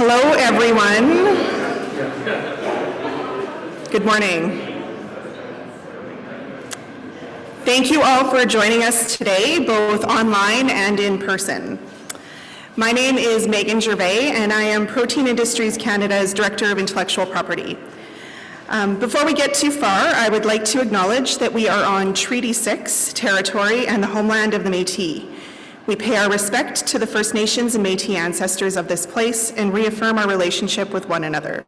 Hello, everyone. Good morning. Thank you all for joining us today, both online and in person. My name is Megan Gervais, and I am Protein Industries Canada's Director of Intellectual Property. Before we get too far, I would like to acknowledge that we are on Treaty 6 territory and the homeland of the Métis. We pay our respect to the First Nations and Métis ancestors of this place and reaffirm our relationship with one another.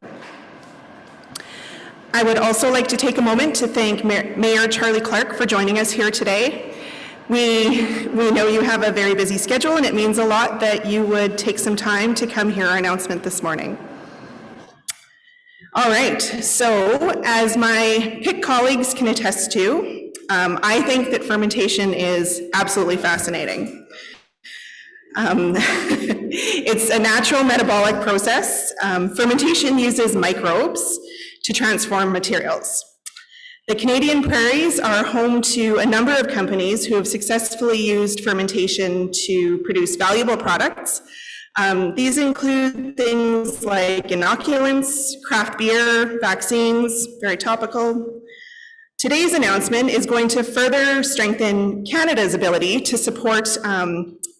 I would also like to take a moment to thank Mayor Charlie Clark for joining us here today. We know you have a very busy schedule, and it means a lot that you would take some time to come hear our announcement this morning. All right, so as my PIC colleagues can attest to, I think that fermentation is absolutely fascinating. It's a natural metabolic process. Fermentation uses microbes to transform materials. The Canadian prairies are home to a number of companies who have successfully used fermentation to produce valuable products. These include things like inoculants, craft beer, vaccines, very topical. Today's announcement is going to further strengthen Canada's ability to support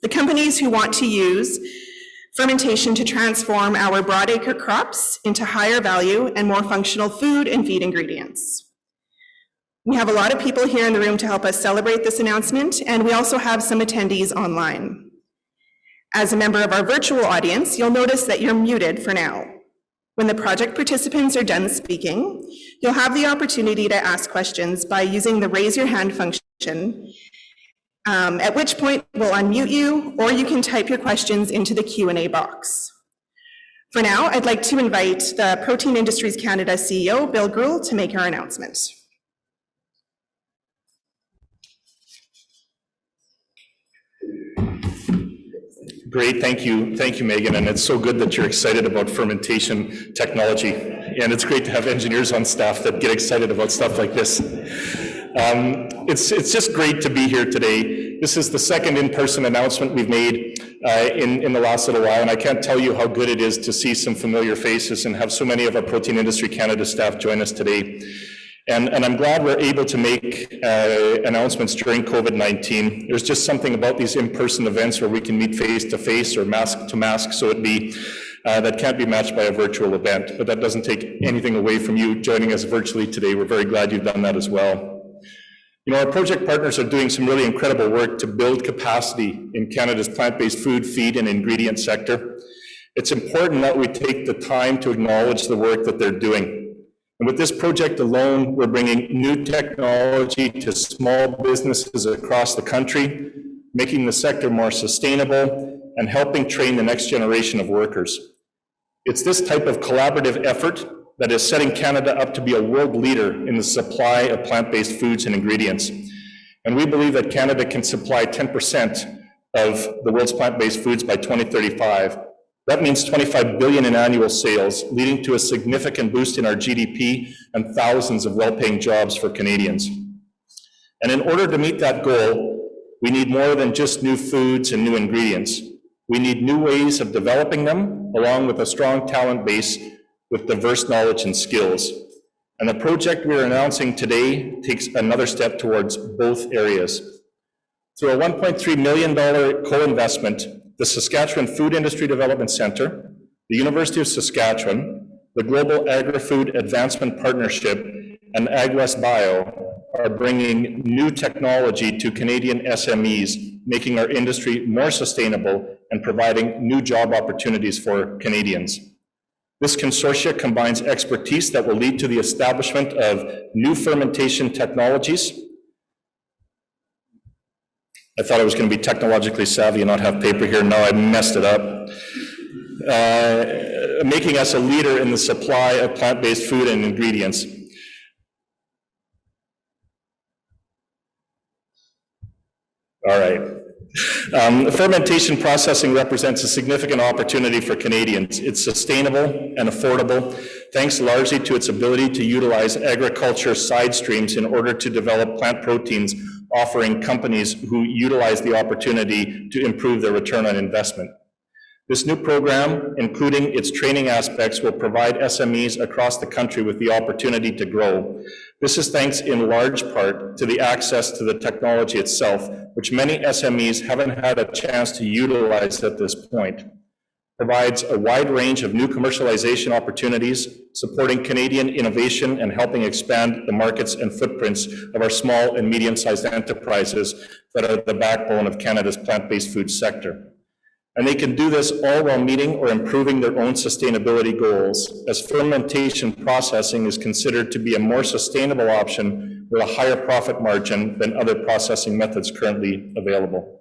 the companies who want to use fermentation to transform our broadacre crops into higher value and more functional food and feed ingredients. We have a lot of people here in the room to help us celebrate this announcement, and we also have some attendees online. As a member of our virtual audience, you'll notice that you're muted for now. When the project participants are done speaking, you'll have the opportunity to ask questions by using the raise your hand function, at which point we'll unmute you, or you can type your questions into the Q&A box. For now, I'd like to invite the Protein Industries Canada CEO, Bill Greuel, to make our announcement. Great, thank you, Megan, and it's so good that you're excited about fermentation technology, and it's great to have engineers on staff that get excited about stuff like this. It's just great to be here today. This is the second in-person announcement we've made in the last little while, and I can't tell you how good it is to see some familiar faces and have so many of our Protein Industry Canada staff join us today. And I'm glad we're able to make announcements during COVID-19. There's just something about these in-person events where we can meet face-to-face or mask-to-mask, so it be that can't be matched by a virtual event. But that doesn't take anything away from you joining us virtually today. We're very glad you've done that as well. You know, our project partners are doing some really incredible work to build capacity in Canada's plant-based food, feed, and ingredient sector. It's important that we take the time to acknowledge the work that they're doing. And with this project alone, we're bringing new technology to small businesses across the country, making the sector more sustainable and helping train the next generation of workers. It's this type of collaborative effort that is setting Canada up to be a world leader in the supply of plant-based foods and ingredients. And we believe that Canada can supply 10% of the world's plant-based foods by 2035. That means 25 billion in annual sales, leading to a significant boost in our GDP and thousands of well-paying jobs for Canadians. And in order to meet that goal, we need more than just new foods and new ingredients. We need new ways of developing them, along with a strong talent base with diverse knowledge and skills. And the project we're announcing today takes another step towards both areas. Through a $1.3 million co-investment, the Saskatchewan Food Industry Development Centre, the University of Saskatchewan, the Global Agri-Food Advancement Partnership, and AgWest Bio are bringing new technology to Canadian SMEs, making our industry more sustainable and providing new job opportunities for Canadians. This consortia combines expertise that will lead to the establishment of new fermentation technologies. I thought I was going to be technologically savvy and not have paper here. No, I messed it up. Making us a leader in the supply of plant-based food and ingredients. All right. Fermentation processing represents a significant opportunity for Canadians. It's sustainable and affordable, thanks largely to its ability to utilize agriculture side streams in order to develop plant proteins, offering companies who utilize the opportunity to improve their return on investment. This new program, including its training aspects, will provide SMEs across the country with the opportunity to grow. This is thanks in large part to the access to the technology itself, which many SMEs haven't had a chance to utilize at this point. Provides a wide range of new commercialization opportunities, supporting Canadian innovation and helping expand the markets and footprints of our small and medium-sized enterprises that are the backbone of Canada's plant-based food sector. And they can do this all while meeting or improving their own sustainability goals, as fermentation processing is considered to be a more sustainable option with a higher profit margin than other processing methods currently available.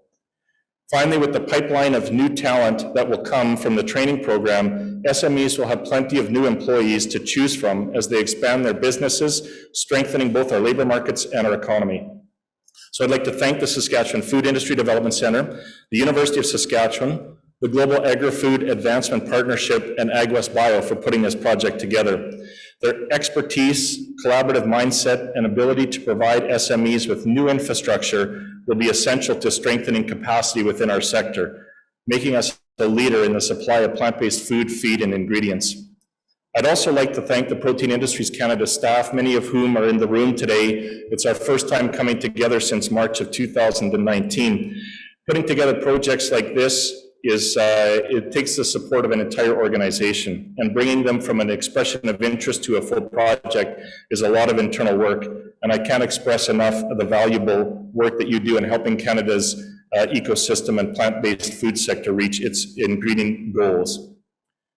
Finally, with the pipeline of new talent that will come from the training program, SMEs will have plenty of new employees to choose from as they expand their businesses, strengthening both our labor markets and our economy. So I'd like to thank the Saskatchewan Food Industry Development Centre, the University of Saskatchewan, the Global Agri-Food Advancement Partnership, and AgWest Bio for putting this project together. Their expertise, collaborative mindset, and ability to provide SMEs with new infrastructure will be essential to strengthening capacity within our sector, making us a leader in the supply of plant-based food, feed, and ingredients. I'd also like to thank the Protein Industries Canada staff, many of whom are in the room today. It's our first time coming together since March of 2019. Putting together projects like this it takes the support of an entire organization, and bringing them from an expression of interest to a full project is a lot of internal work, and I can't express enough of the valuable work that you do in helping Canada's ecosystem and plant-based food sector reach its ingredient goals.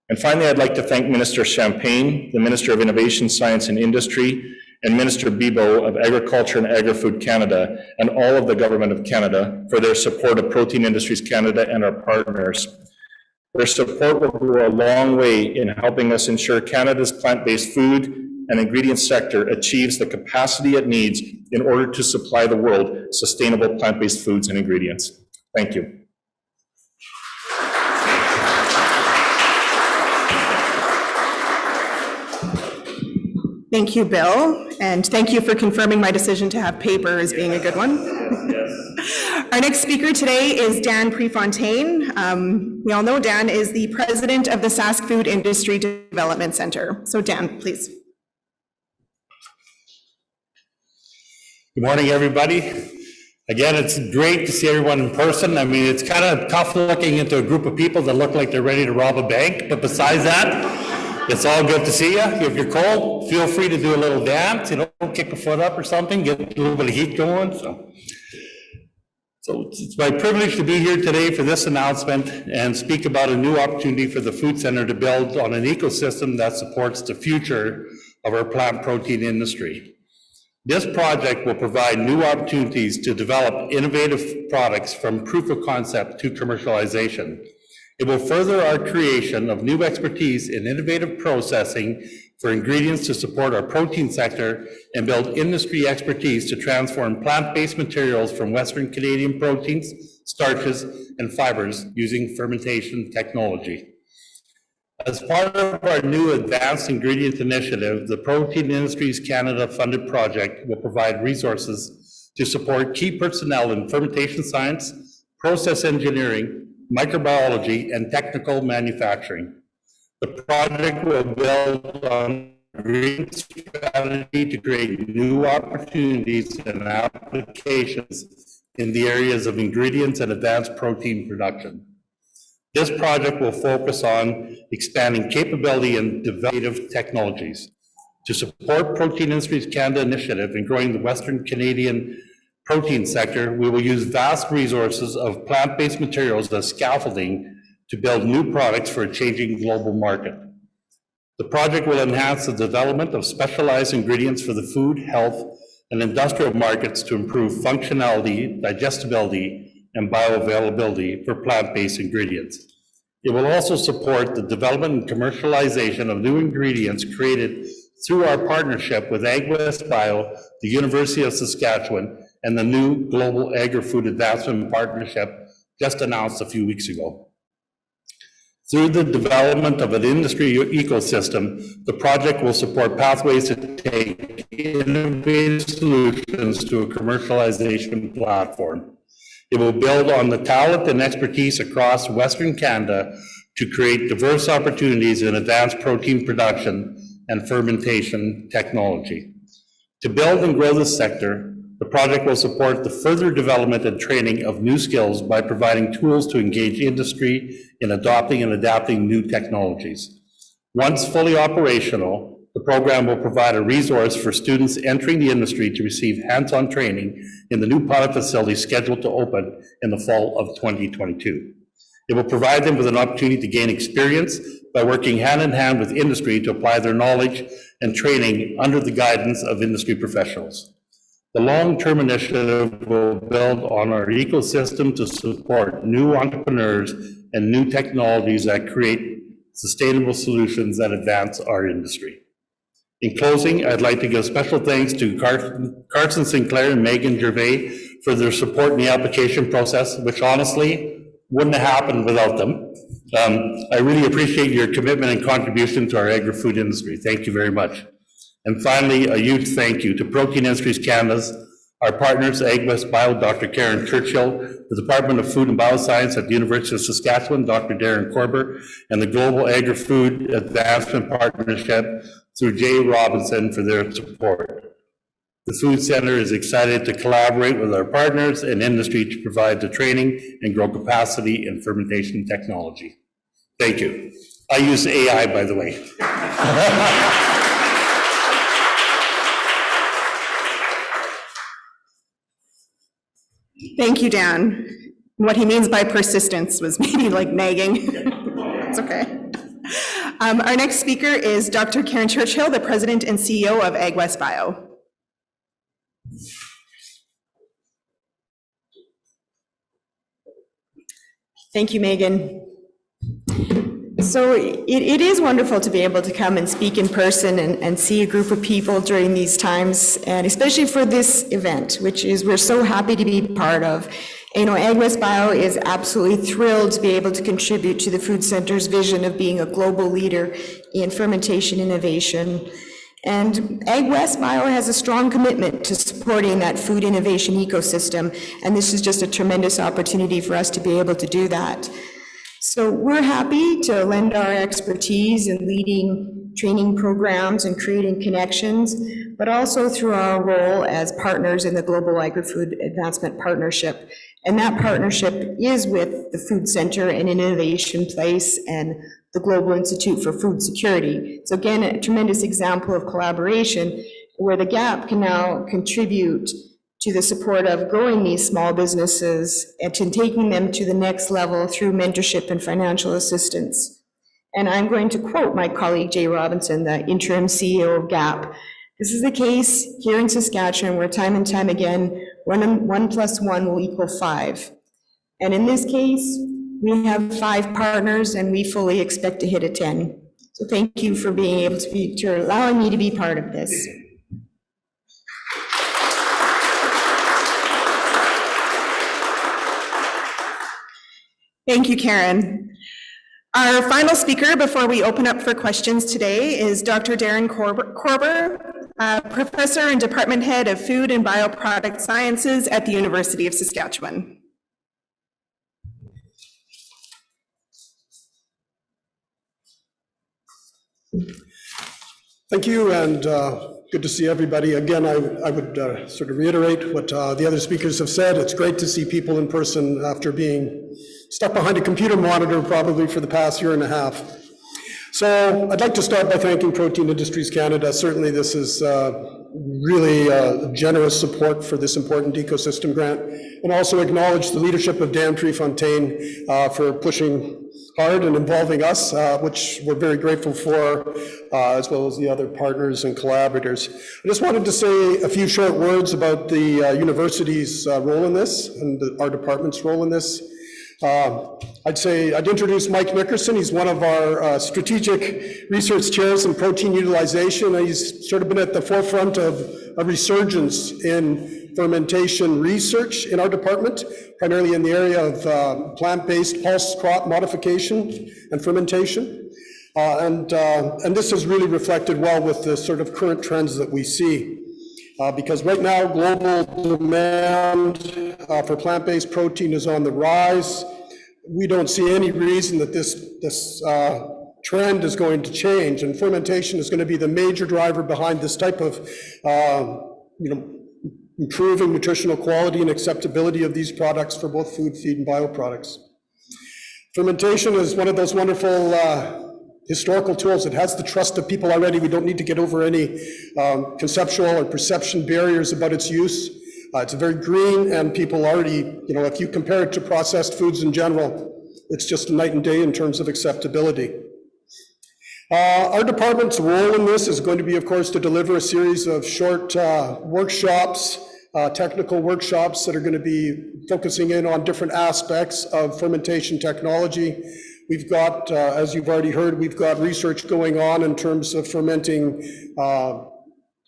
And finally, I'd like to thank Minister Champagne, the Minister of Innovation, Science and Industry, and Minister Bibeau of Agriculture and Agri-Food Canada, and all of the Government of Canada for their support of Protein Industries Canada and our partners. Their support will go a long way in helping us ensure Canada's plant-based food and ingredient sector achieves the capacity it needs in order to supply the world sustainable plant-based foods and ingredients. Thank you. Thank you, Bill, and thank you for confirming my decision to have paper as being a good one. Yes. Our next speaker today is Dan Prefontaine. We all know Dan is the president of the Sask Food Industry Development Centre. So Dan, please. Good morning, everybody. Again, it's great to see everyone in person. I mean, it's kind of tough looking into a group of people that look like they're ready to rob a bank, but besides that, it's all good to see you. If you're cold, feel free to do a little dance, kick a foot up or something, get a little bit of heat going. So it's my privilege to be here today for this announcement and speak about a new opportunity for the Food Centre to build on an ecosystem that supports the future of our plant protein industry. This project will provide new opportunities to develop innovative products from proof of concept to commercialization. It will further our creation of new expertise in innovative processing for ingredients to support our protein sector and build industry expertise to transform plant-based materials from Western Canadian proteins, starches, and fibers using fermentation technology. As part of our new Advanced Ingredient Initiative, the Protein Industries Canada funded project will provide resources to support key personnel in fermentation science, process engineering, microbiology, and technical manufacturing. The project will build on a green strategy to create new opportunities and applications in the areas of ingredients and advanced protein production. This project will focus on expanding capability and developing technologies. To support Protein Industries Canada initiative in growing the Western Canadian protein sector, we will use vast resources of plant-based materials as scaffolding to build new products for a changing global market. The project will enhance the development of specialized ingredients for the food, health, and industrial markets to improve functionality, digestibility, and bioavailability for plant-based ingredients. It will also support the development and commercialization of new ingredients created through our partnership with AgWest Bio, the University of Saskatchewan, and the new Global Agri-Food Advancement Partnership just announced a few weeks ago. Through the development of an industry ecosystem, the project will support pathways to take innovative solutions to a commercialization platform. It will build on the talent and expertise across Western Canada to create diverse opportunities in advanced protein production and fermentation technology. To build and grow this sector, the project will support the further development and training of new skills by providing tools to engage industry in adopting and adapting new technologies. Once fully operational, the program will provide a resource for students entering the industry to receive hands-on training in the new pilot facility scheduled to open in the fall of 2022. It will provide them with an opportunity to gain experience by working hand in hand with industry to apply their knowledge and training under the guidance of industry professionals. The long-term initiative will build on our ecosystem to support new entrepreneurs and new technologies that create sustainable solutions that advance our industry. In closing, I'd like to give special thanks to Carson Sinclair and Megan Gervais for their support in the application process, which honestly wouldn't have happened without them. I really appreciate your commitment and contribution to our agri-food industry. Thank you very much. And finally, a huge thank you to Protein Industries Canada's, our partners, AgWest Bio, Dr. Karen Churchill, the Department of Food and Bioscience at the University of Saskatchewan, Dr. Darren Korber, and the Global Agri-Food Advancement Partnership through Jay Robinson for their support. The Food Center is excited to collaborate with our partners and industry to provide the training and grow capacity in fermentation technology. Thank you. I use AI, by the way. Thank you, Dan. What he means by persistence was maybe like nagging. It's okay. Our next speaker is Dr. Karen Churchill, the President and CEO of AgWest Bio. Thank you, Megan. So it is wonderful to be able to come and speak in person and see a group of people during these times, and especially for this event, which is we're so happy to be part of. You know, AgWest Bio is absolutely thrilled to be able to contribute to the Food Center's vision of being a global leader in fermentation innovation. And AgWest Bio has a strong commitment to supporting that food innovation ecosystem, and this is just a tremendous opportunity for us to be able to do that. So we're happy to lend our expertise in leading training programs and creating connections, but also through our role as partners in the Global Agri-Food Advancement Partnership. And that partnership is with the Food Center and Innovation Place and the Global Institute for Food Security. So again, a tremendous example of collaboration where the GAAP can now contribute to the support of growing these small businesses and to taking them to the next level through mentorship and financial assistance. And I'm going to quote my colleague Jay Robinson, the interim CEO of GAAP. This is the case here in Saskatchewan where time and time again, 1 + 1 will equal 5. And in this case, we have 5 partners and we fully expect to hit a 10. So thank you for being able to allowing me to be part of this. Thank you, Karen. Our final speaker before we open up for questions today is Dr. Darren Korber, Professor and Department Head of Food and Bioproduct Sciences at the University of Saskatchewan. Thank you, and good to see everybody. Again, I would sort of reiterate what the other speakers have said. It's great to see people in person after being stuck behind a computer monitor probably for the past year and a half. So I'd like to start by thanking Protein Industries Canada. Certainly this is really generous support for this important ecosystem grant, and also acknowledge the leadership of Dan Prefontaine for pushing hard and involving us, which we're very grateful for, as well as the other partners and collaborators. I just wanted to say a few short words about the university's role in this and our department's role in this. I'd introduce Mike Nickerson. He's one of our strategic research chairs in protein utilization. He's sort of been at the forefront of a resurgence in fermentation research in our department, primarily in the area of plant-based pulse crop modification and fermentation. And this has really reflected well with the sort of current trends that we see. Because right now, global demand for plant-based protein is on the rise. we don't see any reason that this trend is going to change, and fermentation is going to be the major driver behind this type of, improving nutritional quality and acceptability of these products for both food, feed, and bioproducts. Fermentation is one of those wonderful historical tools. It has the trust of people already. We don't need to get over any conceptual or perception barriers about its use. It's very green, and people already, if you compare it to processed foods in general, it's just a night and day in terms of acceptability. Our department's role in this is going to be, of course, to deliver a series of short workshops, technical workshops that are going to be focusing in on different aspects of fermentation technology. We've got, as you've already heard, we've got research going on in terms of fermenting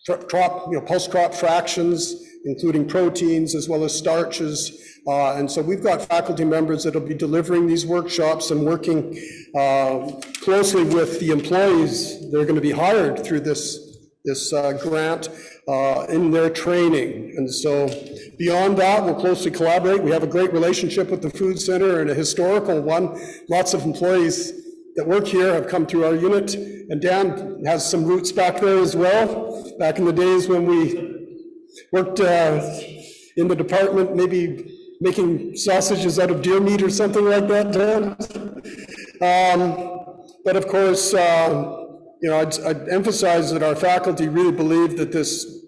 post-crop fractions, including proteins as well as starches. And so we've got faculty members that will be delivering these workshops and working closely with the employees that are going to be hired through this grant in their training. And so beyond that, we'll closely collaborate. We have a great relationship with the Food Center, and a historical one. Lots of employees that work here have come through our unit, and Dan has some roots back there as well, back in the days when we worked in the department, maybe making sausages out of deer meat or something like that, Dan. But of course, I'd emphasize that our faculty really believe that this,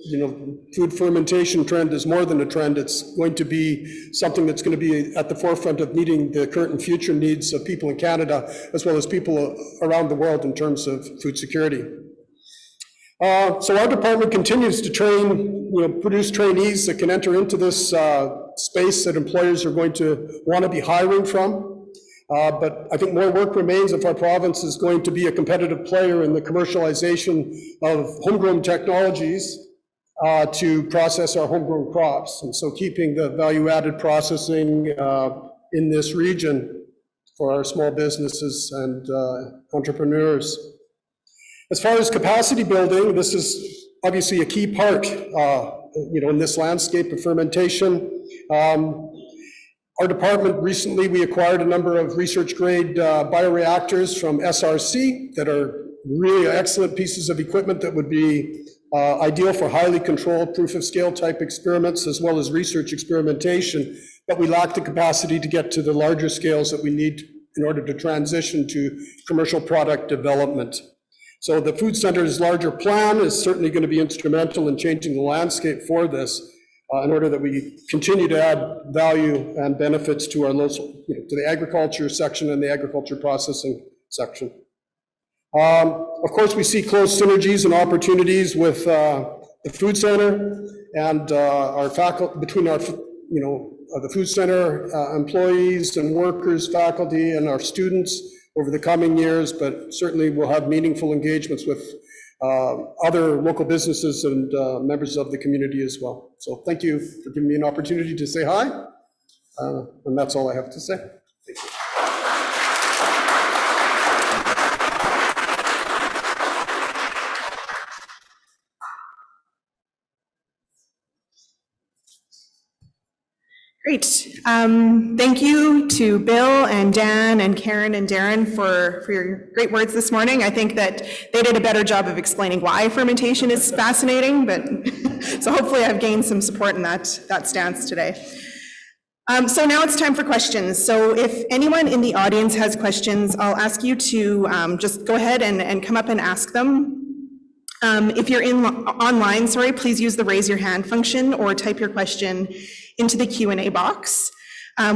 food fermentation trend is more than a trend. It's going to be something that's going to be at the forefront of meeting the current and future needs of people in Canada, as well as people around the world in terms of food security. So our department continues to train, produce trainees that can enter into this space that employers are going to want to be hiring from. But I think more work remains if our province is going to be a competitive player in the commercialization of homegrown technologies to process our homegrown crops. And so keeping the value-added processing in this region for our small businesses and entrepreneurs. As far as capacity building, this is obviously a key part, in this landscape of fermentation. Our department recently, we acquired a number of research-grade bioreactors from SRC that are really excellent pieces of equipment that would be ideal for highly controlled proof-of-scale type experiments, as well as research experimentation. But we lack the capacity to get to the larger scales that we need in order to transition to commercial product development. So the Food Center's larger plan is certainly going to be instrumental in changing the landscape for this in order that we continue to add value and benefits to our local, to the agriculture section and the agriculture processing section. Of course, we see close synergies and opportunities with the Food Center and our faculty, between our, the Food Center employees and workers, faculty, and our students over the coming years, but certainly we'll have meaningful engagements with other local businesses and members of the community as well. So thank you for giving me an opportunity to say hi, and that's all I have to say. Thank you. Great. Thank you to Bill and Dan and Karen and Darren for your great words this morning. I think that they did a better job of explaining why fermentation is fascinating, but so hopefully I've gained some support in that stance today. So now it's time for questions. So if anyone in the audience has questions, I'll ask you to just go ahead and come up and ask them. If you're online, please use the raise your hand function or type your question into the Q&A box.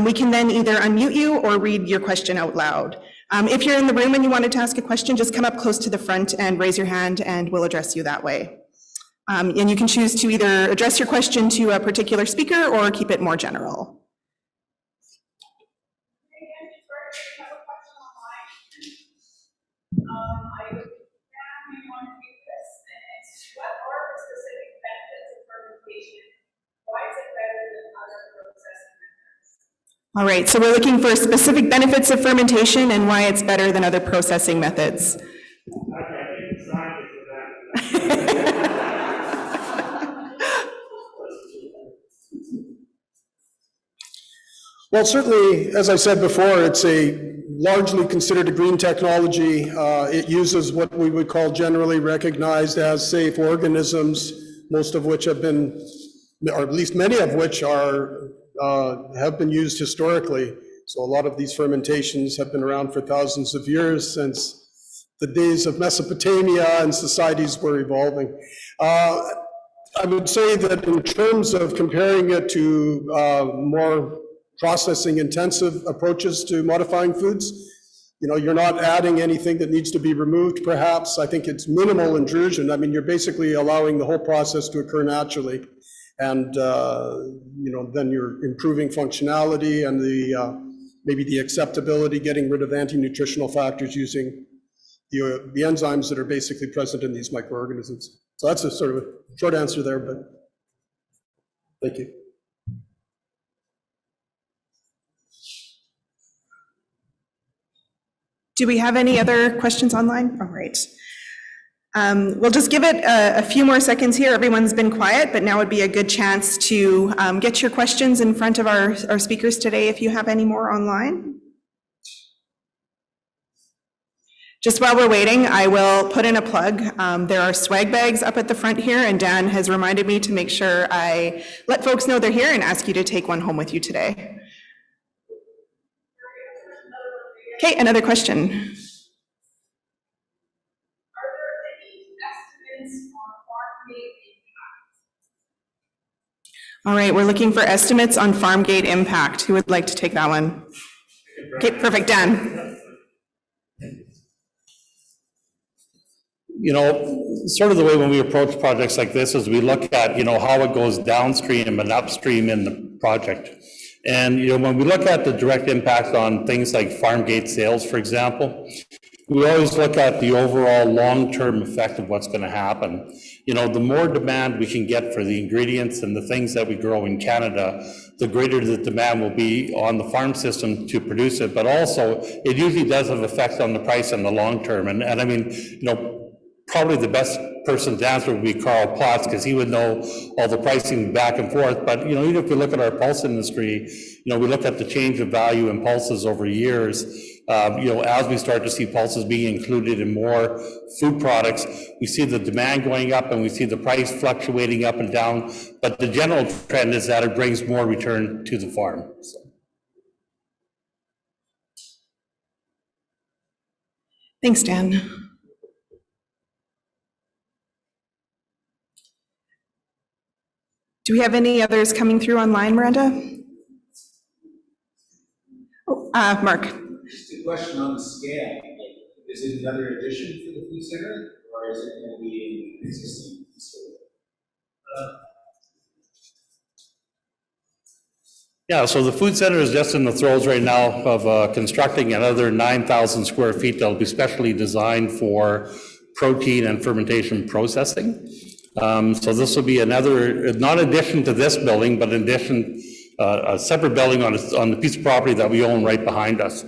We can then either unmute you or read your question out loud. If you're in the room and you wanted to ask a question, just come up close to the front and raise your hand and we'll address you that way. And you can choose to either address your question to a particular speaker or keep it more general. All right, so we're looking for specific benefits of fermentation and why it's better than other processing methods. Well, certainly, as I said before, it's a largely considered a green technology. It uses what we would call generally recognized as safe organisms, most of which have been, or at least many of which are, have been used historically. So a lot of these fermentations have been around for thousands of years, since the days of Mesopotamia, and societies were evolving. I would say that in terms of comparing it to more processing intensive approaches to modifying foods, you know, you're not adding anything that needs to be removed, perhaps. I think it's minimal intrusion. I mean, you're basically allowing the whole process to occur naturally. And, you know, then you're improving functionality and the maybe the acceptability, getting rid of anti-nutritional factors using the enzymes that are basically present in these microorganisms. So that's a sort of a short answer there, but thank you. Do we have any other questions online? All right. We'll just give it a few more seconds here. Everyone's been quiet, but now would be a good chance to get your questions in front of our speakers today if you have any more online. Just while we're waiting, I will put in a plug. There are swag bags up at the front here, and Dan has reminded me to make sure I let folks know they're here and ask you to take one home with you today. Okay, another question. Are there any estimates on Farmgate impact? All right, we're looking for estimates on Farmgate impact. Who would like to take that one? Okay, perfect, Dan. You know, sort of the way when we approach projects like this is we look at, you know, how it goes downstream and upstream in the project. And, you know, when we look at the direct impact on things like Farmgate sales, for example, we always look at the overall long-term effect of what's going to happen. You know, the more demand we can get for the ingredients and the things that we grow in Canada, the greater the demand will be on the farm system to produce it. But also, it usually does have an effect on the price in the long term. And I mean, you know, probably the best person to answer would be Carl Potts, because he would know all the pricing back and forth. But, you know, even if we look at our pulse industry, you know, we look at the change of value in pulses over years. You know, as we start to see pulses being included in more food products, we see the demand going up and we see the price fluctuating up and down. But the general trend is that it brings more return to the farm. So. Thanks, Dan. Do we have any others coming through online, Miranda? Oh, Mark. Just a question on the scale. Like, is it another addition for the food center, or is it going to be an existing facility? Yeah, so the food center is just in the throes right now of constructing another 9,000 square feet that'll be specially designed for protein and fermentation processing. So this will be another, not addition to this building, but in addition, a separate building on the piece of property that we own right behind us.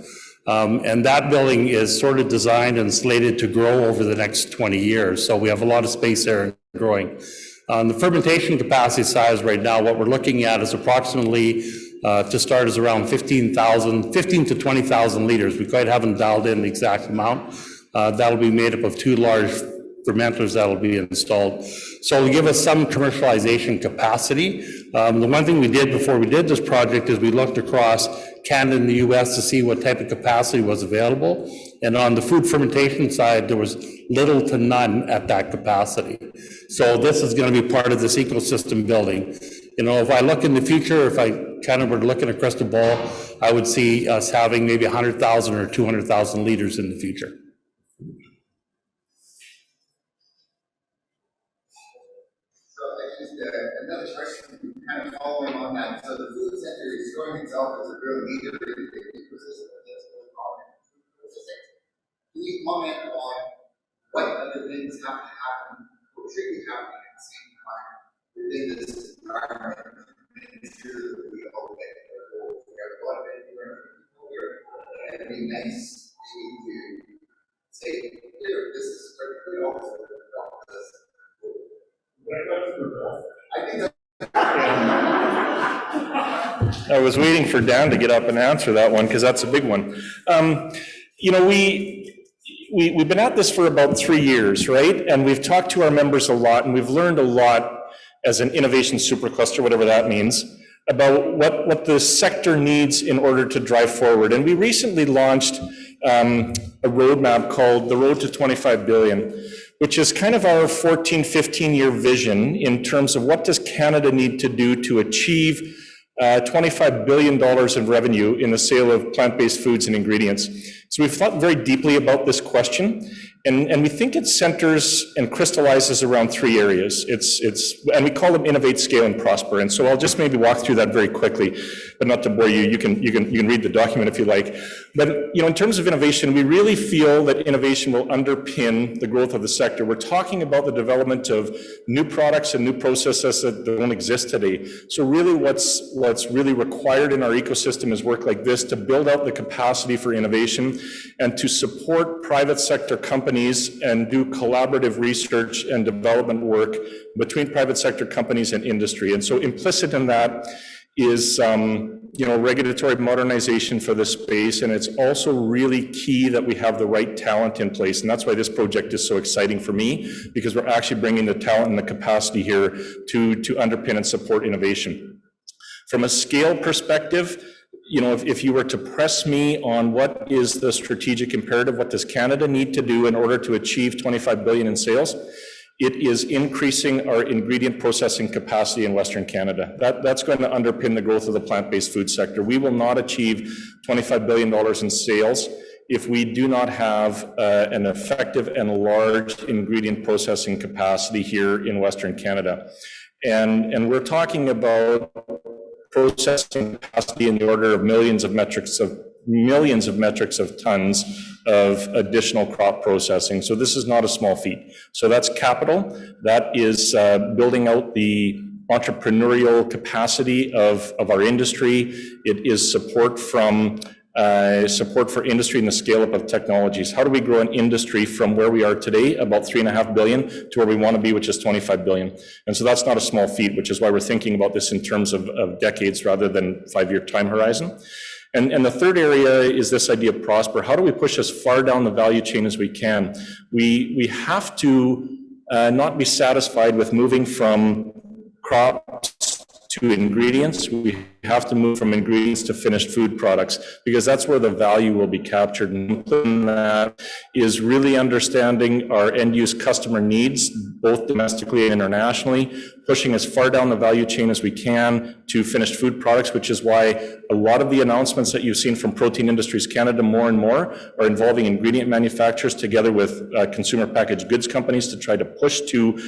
And that building is sort of designed and slated to grow over the next 20 years. So we have a lot of space there growing. On the fermentation capacity size right now, what we're looking at is approximately, to start, is around 15 to 20,000 liters. We quite haven't dialed in the exact amount. That'll be made up of 2 large fermenters that'll be installed. So it'll give us some commercialization capacity. The one thing we did before we did this project is we looked across Canada and the US to see what type of capacity was available. And on the food fermentation side, there was little to none at that capacity. So this is going to be part of this ecosystem building. You know, if I look in the future, if I kind of were looking at a crystal ball, I would see us having maybe 100,000 or 200,000 liters in the future. Another question, kind of following on that. So the food sector is growing itself as a real leader in the ecosystem that's going on. Can you comment on what other things have to happen, or should be happening at the same time within this environment to make sure that we all get our goals? We have a lot of people here, and it'd be nice to say, here, this is perfectly also about this. I think I was waiting for Dan to get up and answer that one, because that's a big one. You know, we've been at this for about 3 years, right? And we've talked to our members a lot, and we've learned a lot as an innovation supercluster, whatever that means, about what the sector needs in order to drive forward. And we recently launched a roadmap called the Road to 25 Billion, which is kind of our 14, 15-year vision in terms of what does Canada need to do to achieve $25 billion in revenue in the sale of plant-based foods and ingredients. So we've thought very deeply about this question, and we think it centers and crystallizes around 3 areas. And we call them innovate, scale, and prosper. And so I'll just maybe walk through that very quickly, but not to bore you. You can read the document if you like. But you know, in terms of innovation, we really feel that innovation will underpin the growth of the sector. We're talking about the development of new products and new processes that don't exist today. So really what's really required in our ecosystem is work like this to build out the capacity for innovation and to support private sector companies and do collaborative research and development work between private sector companies and industry. And so implicit in that is you know, regulatory modernization for the space, and it's also really key that we have the right talent in place, and that's why this project is so exciting for me, because we're actually bringing the talent and the capacity here to underpin and support innovation. From a scale perspective, you know, if you were to press me on what is the strategic imperative, what does Canada need to do in order to achieve 25 billion in sales, it is increasing our ingredient processing capacity in Western Canada. That's going to underpin the growth of the plant-based food sector. We will not achieve $25 billion in sales if we do not have an effective and large ingredient processing capacity here in Western Canada. And we're talking about processing capacity in the order of millions of metrics of tons of additional crop processing. So this is not a small feat. So that's capital. That is building out the entrepreneurial capacity of our industry. It is support for industry and the scale up of technologies. How do we grow an industry from where we are today, about $3.5 billion, to where we want to be, which is 25 billion? And so that's not a small feat, which is why we're thinking about this in terms of decades rather than 5-year time horizon. And the third area is this idea of prosper. How do we push as far down the value chain as we can? We have to not be satisfied with moving from crops to ingredients. We have to move from ingredients to finished food products, because that's where the value will be captured. And that is really understanding our end-use customer needs, both domestically and internationally, pushing as far down the value chain as we can to finished food products, which is why a lot of the announcements that you've seen from Protein Industries Canada more and more are involving ingredient manufacturers together with consumer packaged goods companies to try to push to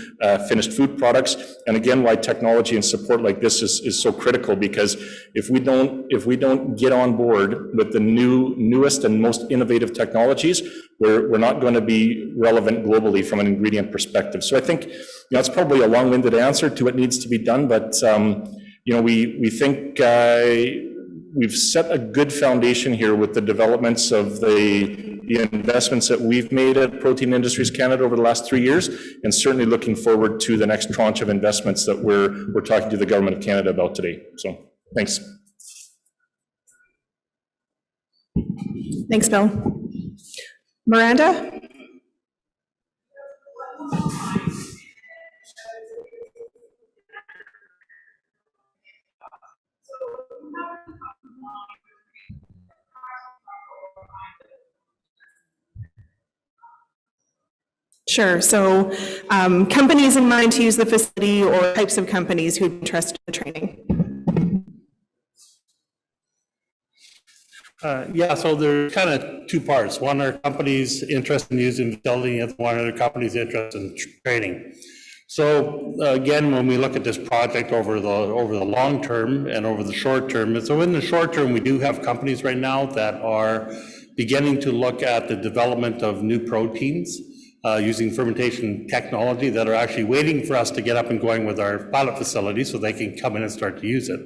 finished food products. And again, why technology and support like this is so critical, because if we don't get on board with the newest and most innovative technologies, we're not going to be relevant globally from an ingredient perspective. So I think that's probably a long-winded answer to what needs to be done, but we think we've set a good foundation here with the developments of the investments that we've made at Protein Industries Canada over the last 3 years, and certainly looking forward to the next tranche of investments that we're talking to the Government of Canada about today. So thanks. Thanks, Bill. Miranda? Sure. So companies in mind to use the facility, or types of companies who'd be interested in the training? So there's kind of two parts. One are companies interested in using the facility, and one are companies interested in training. So again, when we look at this project over the long term and over the short term, so in the short term, we do have companies right now that are beginning to look at the development of new proteins using fermentation technology that are actually waiting for us to get up and going with our pilot facility so they can come in and start to use it.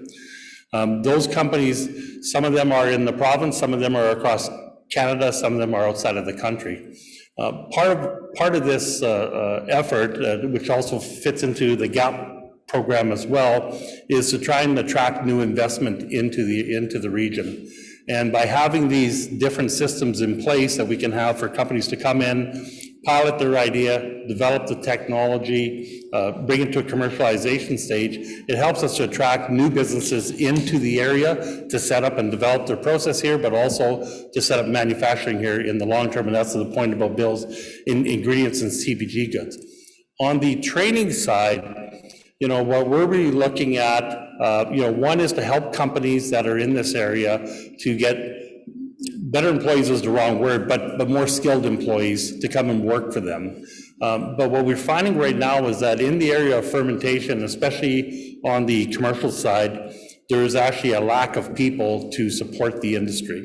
Those companies, some of them are in the province, some of them are across Canada, some of them are outside of the country. Part of this effort, which also fits into the GAAP program as well, is to try and attract new investment into the region. And by having these different systems in place that we can have for companies to come in, pilot their idea, develop the technology, bring it to a commercialization stage, it helps us to attract new businesses into the area to set up and develop their process here, but also to set up manufacturing here in the long term. And that's the point about Bill's ingredients and CPG goods. On the training side, what we're really looking at, one is to help companies that are in this area to get better employees is the wrong word, but more skilled employees to come and work for them. But what we're finding right now is that in the area of fermentation, especially on the commercial side, there is actually a lack of people to support the industry.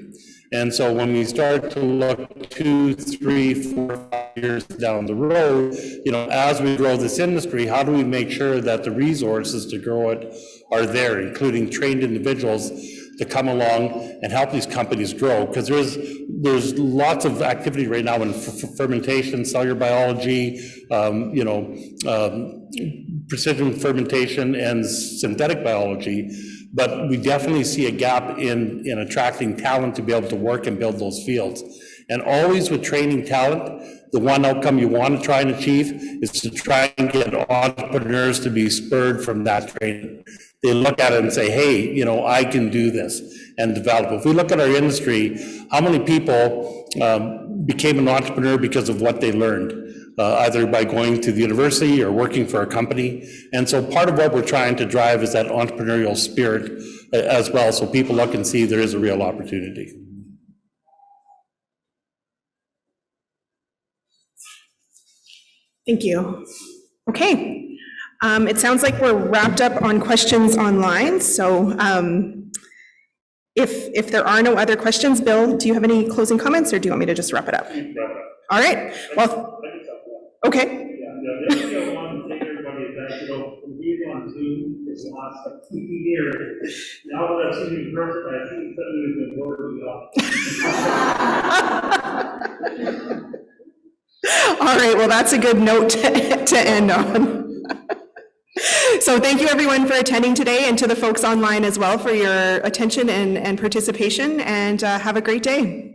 And so when we start to look 2, 3, 4, 5 years down the road, as we grow this industry, how do we make sure that the resources to grow it are there, including trained individuals to come along and help these companies grow? Because there's lots of activity right now in fermentation, cellular biology, precision fermentation, and synthetic biology. But we definitely see a gap in attracting talent to be able to work and build those fields. And always with training talent, the one outcome you want to try and achieve is to try and get entrepreneurs to be spurred from that training. They look at it and say, hey, I can do this, and develop. If we look at our industry, how many people became an entrepreneur because of what they learned, either by going to the university or working for a company? And so part of what we're trying to drive is that entrepreneurial spirit as well, so people look and see there is a real opportunity. Thank you. Okay. It sounds like we're wrapped up on questions online. So if there are no other questions, Bill, do you have any closing comments, or do you want me to just wrap it up? All right. Well, okay. The other thing I want to thank everybody is that, from being on Zoom this last 2 years, now that I've seen you in person, I think suddenly it's been working out. All right, well, that's a good note to end on. So thank you everyone for attending today, and to the folks online as well for your attention and participation, and have a great day.